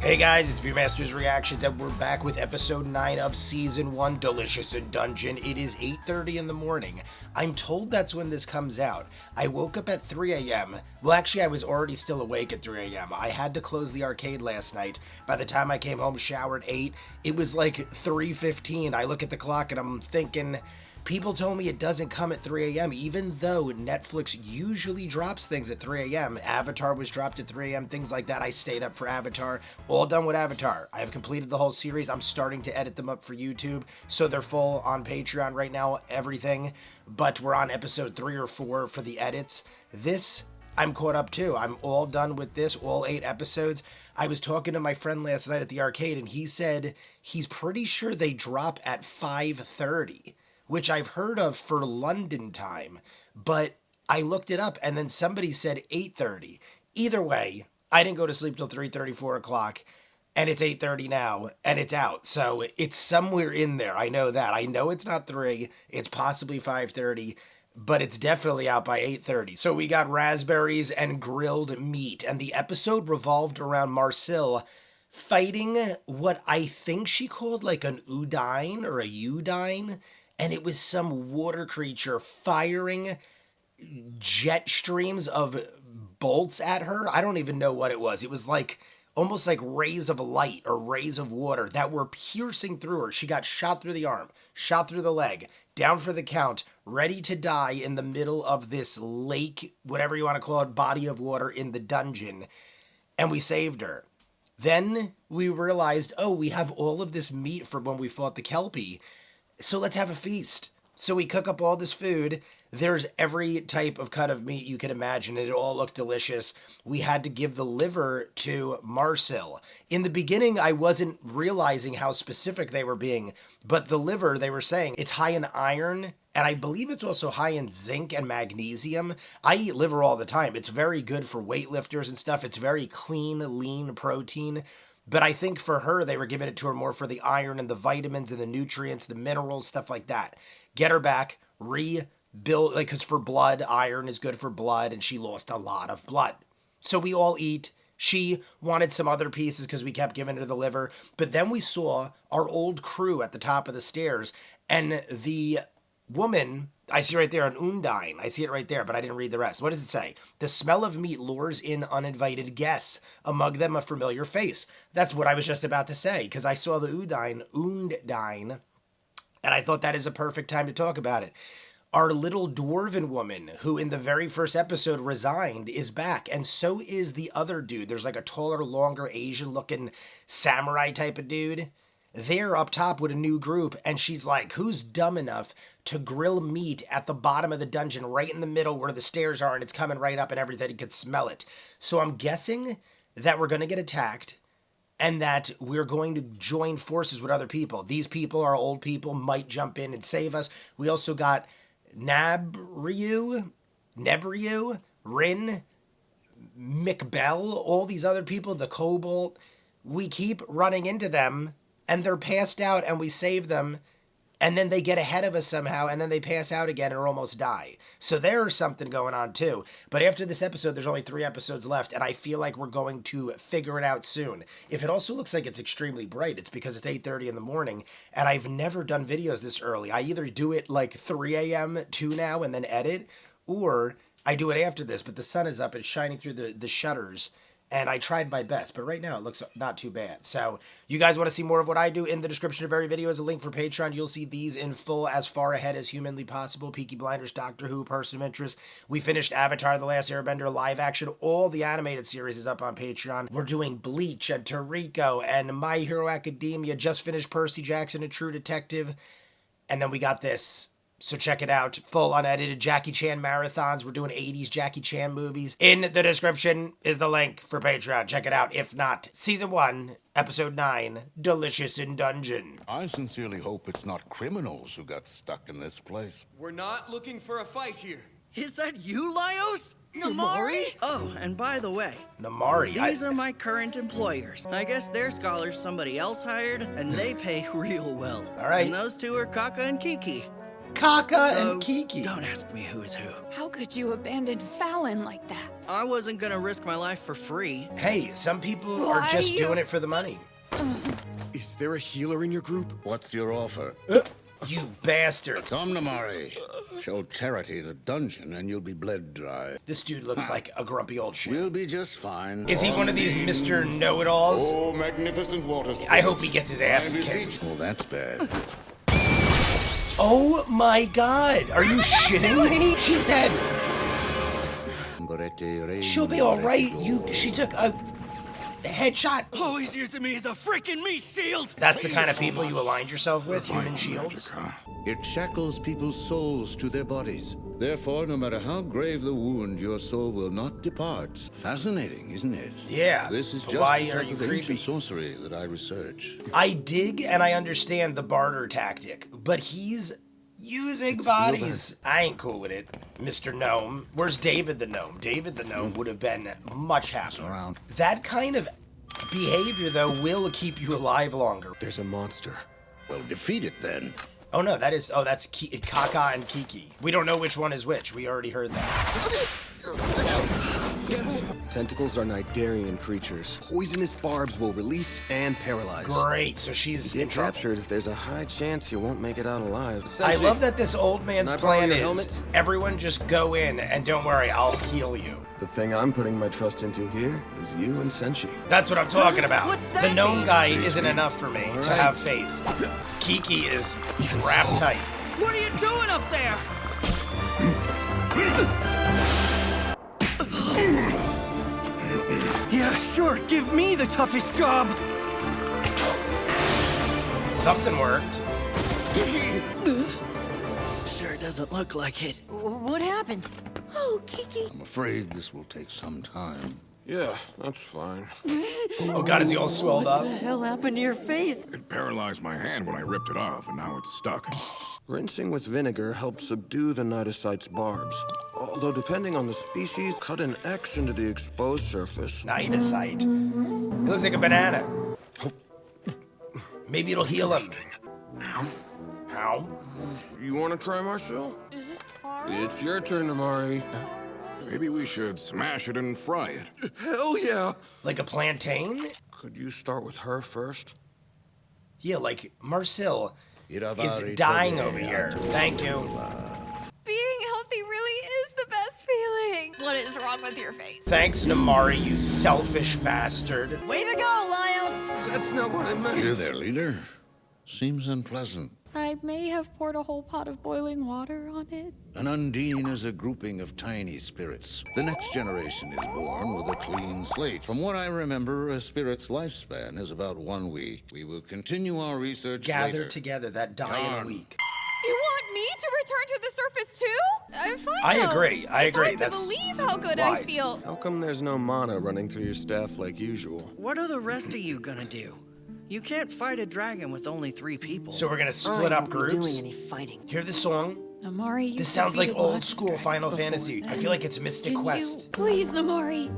Hey guys, it's Viewmaster's Reactions, and we're back with episode 9 of season 1, Delicious in Dungeon. It is 8:30 in the morning. I'm told that's when this comes out. I woke up at 3 a.m. Well, actually, I was already still awake at 3 a.m. I had to close the arcade last night. By the time I came home, showered, ate, it was like 3:15. I look at the clock and I'm thinking, people told me it doesn't come at 3 a.m., even though Netflix usually drops things at 3 a.m. Avatar was dropped at 3 a.m., things like that. I stayed up for Avatar. All done with Avatar. I have completed the whole series. I'm starting to edit them up for YouTube, so they're full on Patreon right now, everything. But we're on episode 3 or 4 for the edits. This, I'm caught up too. I'm all done with this, all 8 episodes. I was talking to my friend last night at the arcade, and he said he's pretty sure they drop at 5:30. Which I've heard of for London time, but I looked it up and then somebody said 8:30. Either way, I didn't go to sleep till 3:30, 4 o'clock, and it's 8:30 now, and it's out. So it's somewhere in there. I know that. I know it's not 3. It's possibly 5:30, but it's definitely out by 8:30. So we got raspberries and grilled meat, and the episode revolved around Marcel fighting what I think she called like an Udine or a Udine. And it was some water creature firing jet streams of bolts at her. I don't even know what it was. It was like almost like rays of light or rays of water that were piercing through her. She got shot through the arm, shot through the leg, down for the count, ready to die in the middle of this lake, whatever you want to call it, body of water in the dungeon. And we saved her. Then we realized, oh, we have all of this meat from when we fought the Kelpie. So let's have a feast. So we cook up all this food. There's every type of cut of meat you can imagine. It all looked delicious. We had to give the liver to Marcel. In the beginning, I wasn't realizing how specific they were being, but the liver, they were saying, it's high in iron, and I believe it's also high in zinc and magnesium. I eat liver all the time. It's very good for weightlifters and stuff. It's very clean, lean protein. But I think for her, they were giving it to her more for the iron and the vitamins and the nutrients, the minerals, stuff like that. Get her back, rebuild, like, because for blood, iron is good for blood, and she lost a lot of blood. So we all eat. She wanted some other pieces because we kept giving her the liver. But then we saw our old crew at the top of the stairs, and the woman, I see right there, an Undine. I see it right there, but I didn't read the rest. What does it say? The smell of meat lures in uninvited guests, among them a familiar face. That's what I was just about to say, because I saw the Undine, and I thought that is a perfect time to talk about it. Our little dwarven woman, who in the very first episode resigned, is back, and so is the other dude. There's like a taller, longer, Asian-looking samurai type of dude. They're up top with a new group, and she's like, who's dumb enough to grill meat at the bottom of the dungeon, right in the middle where the stairs are, and it's coming right up and everybody could smell it. So I'm guessing that we're going to get attacked, and that we're going to join forces with other people. These people, our old people, might jump in and save us. We also got Nebriu, Rin, McBell, all these other people, the Cobalt. We keep running into them, and they're passed out, and we save them, and then they get ahead of us somehow, and then they pass out again or almost die. So there's something going on too. But after this episode, there's only 3 episodes left, and I feel like we're going to figure it out soon. If it also looks like it's extremely bright, it's because it's 8:30 in the morning, and I've never done videos this early. I either do it like 3 a.m. to now and then edit, or I do it after this, but the sun is up, it's shining through the shutters, and I tried my best, but right now it looks not too bad. So you guys want to see more of what I do? In the description of every video is a link for Patreon. You'll see these in full, as far ahead as humanly possible. Peaky Blinders, Doctor Who, Person of Interest. We finished Avatar: The Last Airbender live action. All the animated series is up on Patreon. We're doing Bleach and Toriko and My Hero Academia. Just finished Percy Jackson and True Detective. And then we got this. So check it out. Full unedited Jackie Chan marathons. We're doing 80s Jackie Chan movies. In the description is the link for Patreon. Check it out. If not, Season 1, Episode 9, Delicious in Dungeon. I sincerely hope it's not criminals who got stuck in this place. We're not looking for a fight here. Is that you, Laios? Namari? Oh, and by the way, Namari. These are my current employers. I guess their scholars somebody else hired, and they pay real well. All right. And those two are Kaka and Kiki. Kaka and Kiki. Don't ask me who is who. How could you abandon Fallon like that? I wasn't gonna risk my life for free. Hey, some people are just doing it for the money. Is there a healer in your group? What's your offer? You bastards. Come, Namari. Show charity in a dungeon and you'll be bled dry. This dude looks like a grumpy old shit. We'll be just fine. Is he one of these Mr. Know-It-Alls? Oh, magnificent water I hope he gets his ass I kicked. beseech- Oh, that's bad. Oh my god! Are you shitting me? She's dead. She'll be alright. She took a headshot. Oh, he's using me as a freaking meat shield! That's the kind of people you aligned yourself with, human shields. It shackles people's souls to their bodies. Therefore, no matter how grave the wound, your soul will not depart. Fascinating, isn't it? Yeah. This is but just why the are type you of creepy? ancient sorcery that I research. I dig and I understand the barter tactic, but he's using bodies. I ain't cool with it. Mr. Gnome. Where's David the Gnome? David the Gnome would have been much happier. That kind of behavior, though, will keep you alive longer. There's a monster. Well, defeat it then. Oh no, that's Kaka and Kiki. We don't know which one is which. We already heard that. Tentacles are Nidarian creatures. Poisonous barbs will release and paralyze. Great, so she's in Get trouble. captured, there's a high chance you won't make it out alive. I love that this old man's Can I borrow plan your is helmet? everyone just go in and don't worry, I'll heal you. The thing I'm putting my trust into here is you and Senshi. That's what I'm talking about. What's that The gnome mean? guy isn't enough for me to have faith. Kiki is wrapped tight. What are you doing up there? Yeah, sure, give me the toughest job. Something worked. Sure doesn't look like it. What happened? Oh, Kiki. I'm afraid this will take some time. Yeah, that's fine. Oh god, is he all swelled up? What the hell happened to your face? It paralyzed my hand when I ripped it off, and now it's stuck. Rinsing with vinegar helps subdue the nidocyte's barbs. Although depending on the species, cut an X into the exposed surface. Nidosite. He looks like a banana. Maybe it'll heal him. How? You want to try, Marcel? Is it hard? It's your turn, Amari. Maybe we should smash it and fry it. Hell yeah! Like a plantain? Could you start with her first? Yeah, like Marcel is Iravari dying tove over here. Thank you. Being healthy really is the best feeling. What is wrong with your face? Thanks, Namari, you selfish bastard. Way to go, Laios! That's not what I meant. Here there, leader. Seems unpleasant. I may have poured a whole pot of boiling water on it. An undine is a grouping of tiny spirits. The next generation is born with a clean slate. From what I remember, a spirit's lifespan is about 1 week. We will continue our research Gather later. together that die in a Yarn. week. You want me to return to the surface too? I'm fine. I though. agree, I it's agree, Hard that's to believe how good I wise. feel. How come there's no mana running through your staff like usual? What are the rest of you gonna do? You can't fight a dragon with only 3 people. So we're gonna split I up won't be groups. doing any fighting. Hear the song? Namari, you This sounds like defeated lots old of school dragons Final before Fantasy. I then. feel like it's Mystic Can Quest. you, please, Namari,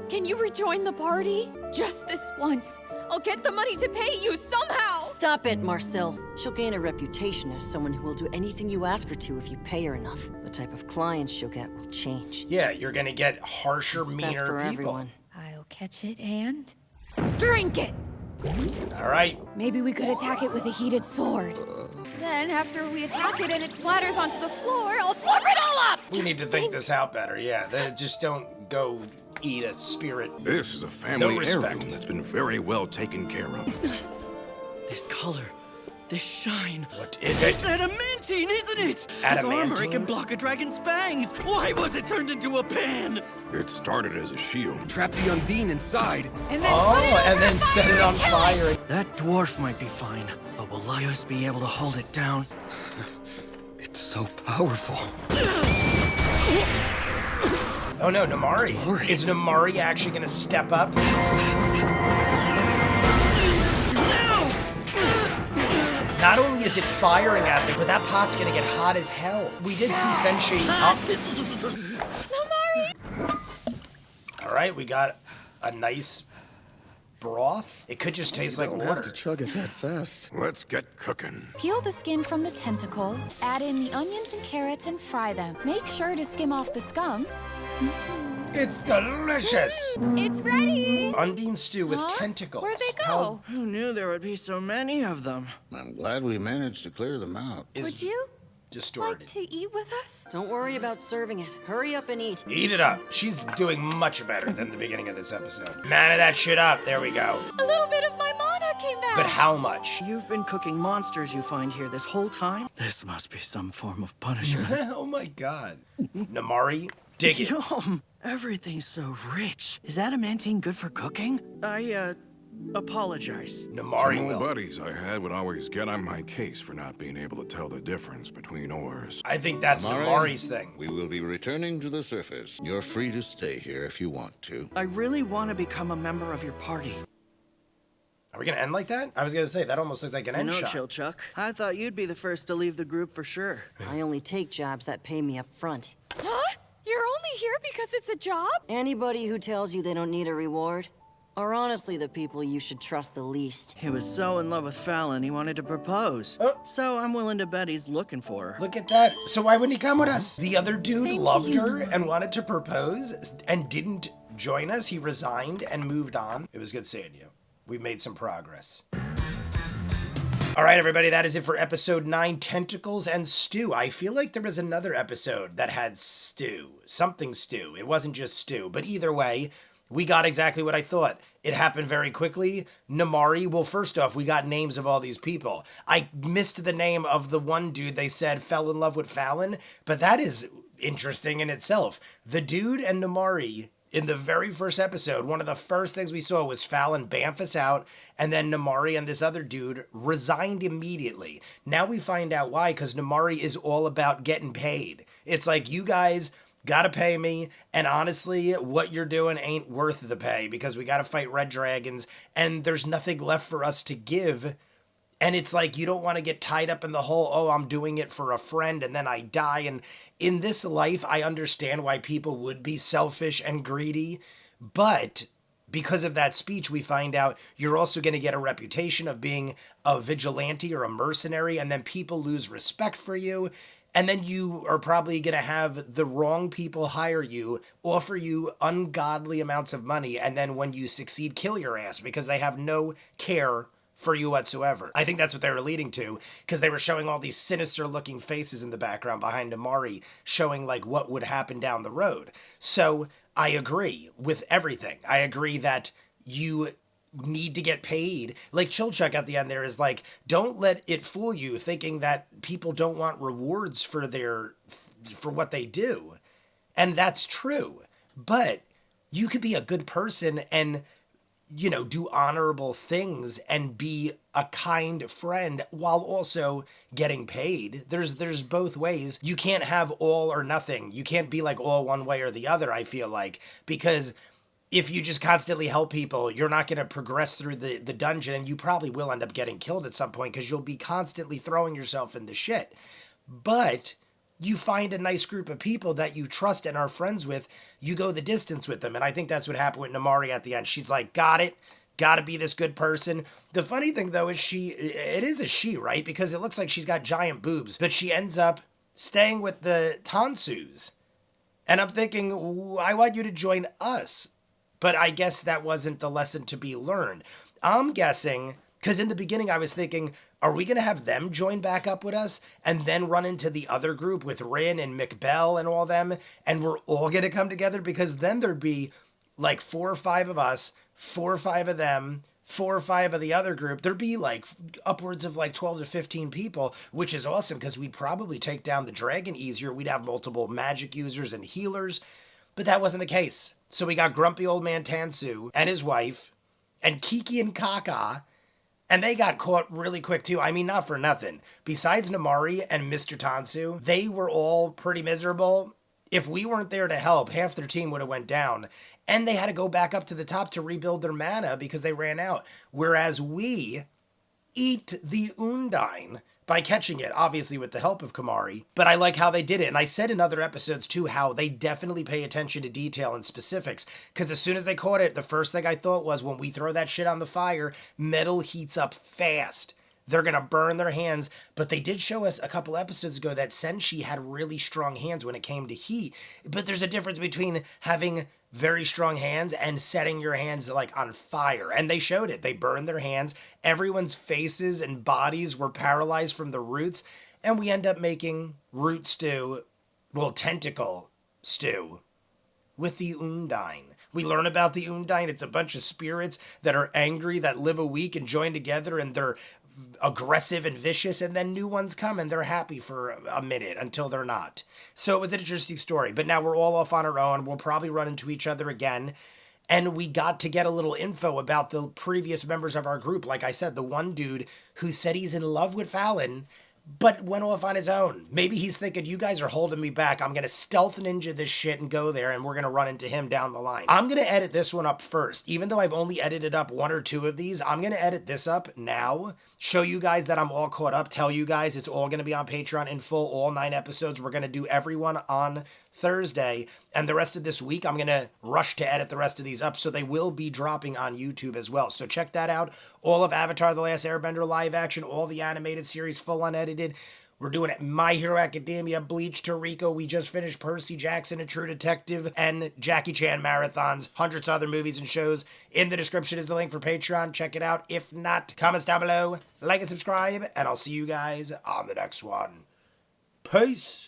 can you rejoin the party? Just this once. I'll get the money to pay you somehow. Stop it, Marcel. She'll gain a reputation as someone who will do anything you ask her to if you pay her enough. The type of clients she'll get will change. Yeah, you're gonna get harsher, It's best meaner for people. everyone. I'll catch it and drink it. All right. Maybe we could attack it with a heated sword. Then, after we attack it and it splatters onto the floor, I'll slurp it all up! We need to think this out better. Yeah, just don't go eat a spirit. This is a family respect. heirloom that's been very well taken care of. This color, this shine. What is it? It's adamantine, isn't it? This armor, Adamantine? it can block a dragon's fangs. Why was it turned into a pan? It started as a shield. Trap the Undine inside. And then Oh, put it and over then set fire it on and kill fire. That dwarf might be fine, but will Laios be able to hold it down? It's so powerful. Oh no, Namari. Is Namari actually gonna step up? Not only is it firing at me, but that pot's gonna get hot as hell. We did see Senshi. All right, we got a nice broth? It could just taste like Don't have to water. chug it that fast. Let's get cooking. Peel the skin from the tentacles, add in the onions and carrots, and fry them. Make sure to skim off the scum. It's delicious! It's ready! Undine stew with Huh? tentacles. Where'd they How go? Who knew there would be so many of them? I'm glad we managed to clear them out. is Would you distorted. like to eat with us? Don't worry about serving it. Hurry up and eat. Eat it up. She's doing much better than the beginning of this episode. Mana that shit up. There we go. A little bit of my mana came back. But how much? You've been cooking monsters you find here this whole time? This must be some form of punishment. Oh my god. Namari, dig it. Yum! Everything's so rich. Is adamantine good for cooking? I apologize. Namari Some old will. buddies I had would always get on my case for not being able to tell the difference between ores. I think that's Namari, Namari's thing. We will be returning to the surface. You're free to stay here if you want to. I really want to become a member of your party. Are we gonna end like that? I was gonna say, that almost looked like an end No, shot. Chilchuck. I thought you'd be the first to leave the group for sure. I only take jobs that pay me up front. Huh? You're only here because it's a job? Anybody who tells you they don't need a reward are honestly the people you should trust the least. He was so in love with Fallon, he wanted to propose. Oh. So I'm willing to bet he's looking for her. Look at that. So why wouldn't he come with us? The other dude Same to loved you, her Namari. and wanted to propose and didn't join us. He resigned and moved on. It was good seeing you. We made some progress. All right, everybody, that is it for episode 9, Tentacles and Stew. I feel like there was another episode that had stew, something stew. It wasn't just stew, but either way, we got exactly what I thought. It happened very quickly. Namari, well, first off, we got names of all these people. I missed the name of the one dude they said fell in love with Fallon, but that is interesting in itself. The dude and Namari, in the very first episode, one of the first things we saw was Fallon bamf us out, and then Namari and this other dude resigned immediately. Now we find out why, because Namari is all about getting paid. It's like, you guys gotta pay me, and honestly, what you're doing ain't worth the pay, because we gotta fight red dragons, and there's nothing left for us to give. And it's like, you don't want to get tied up in the whole, oh, I'm doing it for a friend and then I die. And in this life, I understand why people would be selfish and greedy. But because of that speech, we find out you're also going to get a reputation of being a vigilante or a mercenary. And then people lose respect for you. And then you are probably going to have the wrong people hire you, offer you ungodly amounts of money. And then when you succeed, kill your ass because they have no care for you whatsoever. I think that's what they were leading to, because they were showing all these sinister looking faces in the background behind Namari, showing like what would happen down the road. So I agree with everything. I agree that you need to get paid. Like Chilchuck at the end there is like, don't let it fool you thinking that people don't want rewards for what they do. And that's true. But you could be a good person and, you know, do honorable things and be a kind friend while also getting paid. There's both ways. You can't have all or nothing. You can't be like all one way or the other, I feel like, because if you just constantly help people, you're not going to progress through the dungeon, and you probably will end up getting killed at some point because you'll be constantly throwing yourself in the shit. But you find a nice group of people that you trust and are friends with, you go the distance with them. And I think that's what happened with Namari at the end. She's like, got it. Got to be this good person. The funny thing, though, is it is a she, right? Because it looks like she's got giant boobs. But she ends up staying with the Tansus. And I'm thinking, I want you to join us. But I guess that wasn't the lesson to be learned. I'm guessing, because in the beginning I was thinking, are we going to have them join back up with us and then run into the other group with Rin and McBell and all them, and we're all going to come together? Because then there'd be like 4 or 5 of us, 4 or 5 of them, 4 or 5 of the other group. There'd be like upwards of like 12 to 15 people, which is awesome because we'd probably take down the dragon easier. We'd have multiple magic users and healers, but that wasn't the case. So we got grumpy old man Tansu and his wife and Kiki and Kaka, and they got caught really quick too. I mean, not for nothing. Besides Namari and Mr. Tansu, they were all pretty miserable. If we weren't there to help, half their team would have went down. And they had to go back up to the top to rebuild their mana because they ran out. Whereas we eat the Undine by catching it, obviously with the help of Kamari. But I like how they did it. And I said in other episodes too how they definitely pay attention to detail and specifics. Because as soon as they caught it, the first thing I thought was when we throw that shit on the fire, metal heats up fast. They're going to burn their hands. But they did show us a couple episodes ago that Senshi had really strong hands when it came to heat. But there's a difference between having very strong hands and setting your hands like on fire. And they showed it. They burned their hands. Everyone's faces and bodies were paralyzed from the roots. And we end up making root stew, well, tentacle stew with the Undine. We learn about the Undine. It's a bunch of spirits that are angry, that live a week and join together, and they're aggressive and vicious, and then new ones come and they're happy for a minute until they're not. So it was an interesting story, but now we're all off on our own. We'll probably run into each other again. And we got to get a little info about the previous members of our group. Like I said, the one dude who said he's in love with Fallon, but went off on his own. Maybe he's thinking, you guys are holding me back. I'm going to stealth ninja this shit and go there, and we're going to run into him down the line. I'm going to edit this one up first. Even though I've only edited up 1 or 2 of these, I'm going to edit this up now, show you guys that I'm all caught up, tell you guys it's all going to be on Patreon in full, all 9 episodes. We're going to do everyone on Thursday, and the rest of this week I'm going to rush to edit the rest of these up, so they will be dropping on YouTube as well. So check that out. All of Avatar: The Last Airbender live action, all the animated series full unedited. We're doing it. My Hero Academia, Bleach, Toriko. We just finished Percy Jackson and True Detective and Jackie Chan marathons. Hundreds of other movies and shows. In the description is the link for Patreon. Check it out. If not, comments down below. Like and subscribe. And I'll see you guys on the next one. Peace.